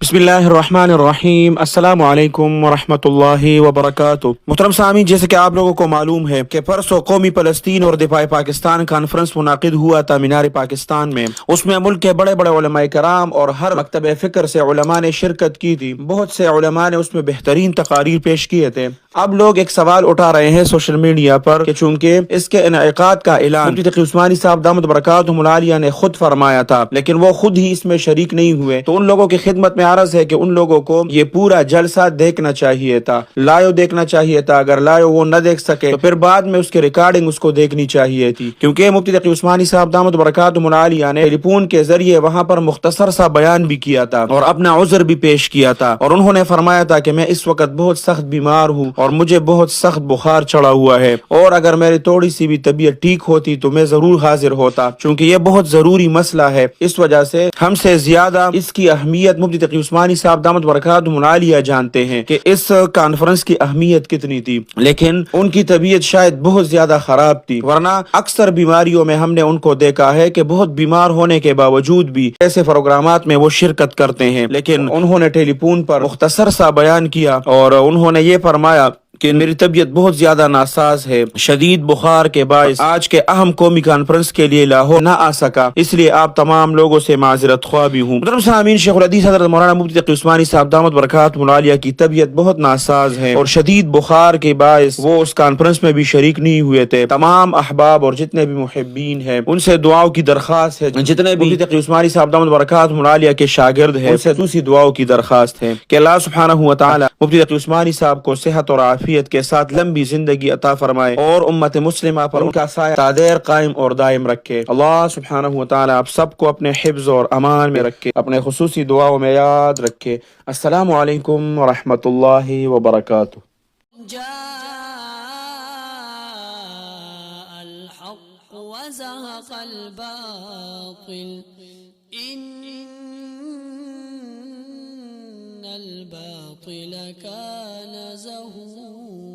بسم اللہ الرحمن الرحیم، السلام علیکم ورحمۃ اللہ وبرکاتہ۔ محترم سامعین، جیسے کہ آپ لوگوں کو معلوم ہے کہ پرسوں قومی فلسطین اور دفاع پاکستان کانفرنس منعقد ہوا تھا مینار پاکستان میں۔ اس میں ملک کے بڑے بڑے علماء کرام اور ہر مکتب فکر سے علماء نے شرکت کی تھی۔ بہت سے علماء نے اس میں بہترین تقاریر پیش کیے تھے۔ اب لوگ ایک سوال اٹھا رہے ہیں سوشل میڈیا پر کہ چونکہ اس کے انعقاد کا اعلان مفتی تقی عثمانی صاحب دامت برکاتہم العالیہ نے خود فرمایا تھا، لیکن وہ خود ہی اس میں شریک نہیں ہوئے، تو ان لوگوں کی خدمت میں عرض ہے کہ ان لوگوں کو یہ پورا جلسہ دیکھنا چاہیے تھا، لائیو دیکھنا چاہیے تھا۔ اگر لائیو وہ نہ دیکھ سکے تو پھر بعد میں اس کی ریکارڈنگ اس کو دیکھنی چاہیے تھی، کیونکہ مفتی تقی عثمانی صاحب دامت برکاتہم العالیہ نے ٹیلی فون کے ذریعے وہاں پر مختصر سا بیان بھی کیا تھا اور اپنا عذر بھی پیش کیا تھا، اور انہوں نے فرمایا تھا کہ میں اس وقت بہت سخت بیمار ہوں اور مجھے بہت سخت بخار چڑھا ہوا ہے، اور اگر میری تھوڑی سی بھی طبیعت ٹھیک ہوتی تو میں ضرور حاضر ہوتا، چونکہ یہ بہت ضروری مسئلہ ہے۔ اس وجہ سے ہم سے زیادہ اس کی اہمیت مفتی تقی عثمانی صاحب دامت برکاتہم العالیہ جانتے ہیں کہ اس کانفرنس کی اہمیت کتنی تھی، لیکن ان کی طبیعت شاید بہت زیادہ خراب تھی، ورنہ اکثر بیماریوں میں ہم نے ان کو دیکھا ہے کہ بہت بیمار ہونے کے باوجود بھی ایسے پروگرامات میں وہ شرکت کرتے ہیں، لیکن انہوں نے ٹیلی فون پر مختصر سا بیان کیا اور انہوں نے یہ فرمایا کہ میری طبیعت بہت زیادہ ناساز ہے، شدید بخار کے باعث آج کے اہم قومی کانفرنس کے لیے لاہور نہ آ سکا، اس لیے آپ تمام لوگوں سے معذرت خواہ بھی ہوں۔ محترم سامعین، شیخ الحدیث حضرت مولانا مفتی تقی عثمانی صاحب دامت برکاتہم العالیہ کی طبیعت بہت ناساز ہے اور شدید بخار کے باعث وہ اس کانفرنس میں بھی شریک نہیں ہوئے تھے۔ تمام احباب اور جتنے بھی محبین ہیں ان سے دعاؤں کی درخواست ہے، جتنے بھی مفتی تقی عثمانی صاحب دامت برکاتہم العالیہ کے شاگرد ہیں ان سے دوسری دعاؤں کی درخواست ہے کہ اللہ سبحانہ و تعالی مفتی تقی عثمانی صاحب کو صحت اور عافیت کے ساتھ لمبی زندگی عطا فرمائے اور امت مسلمہ پر ان کا سایہ تا دیر قائم اور دائم رکھے۔ اللہ سبحانہ و تعالی آپ سب کو اپنے حفظ اور امان میں رکھے، اپنے خصوصی دعاؤں میں یاد رکھے۔ السلام علیکم ورحمۃ اللہ وبرکاتہ۔ جاء الحق وزهق الباطل إن الباطل كان زهوقا۔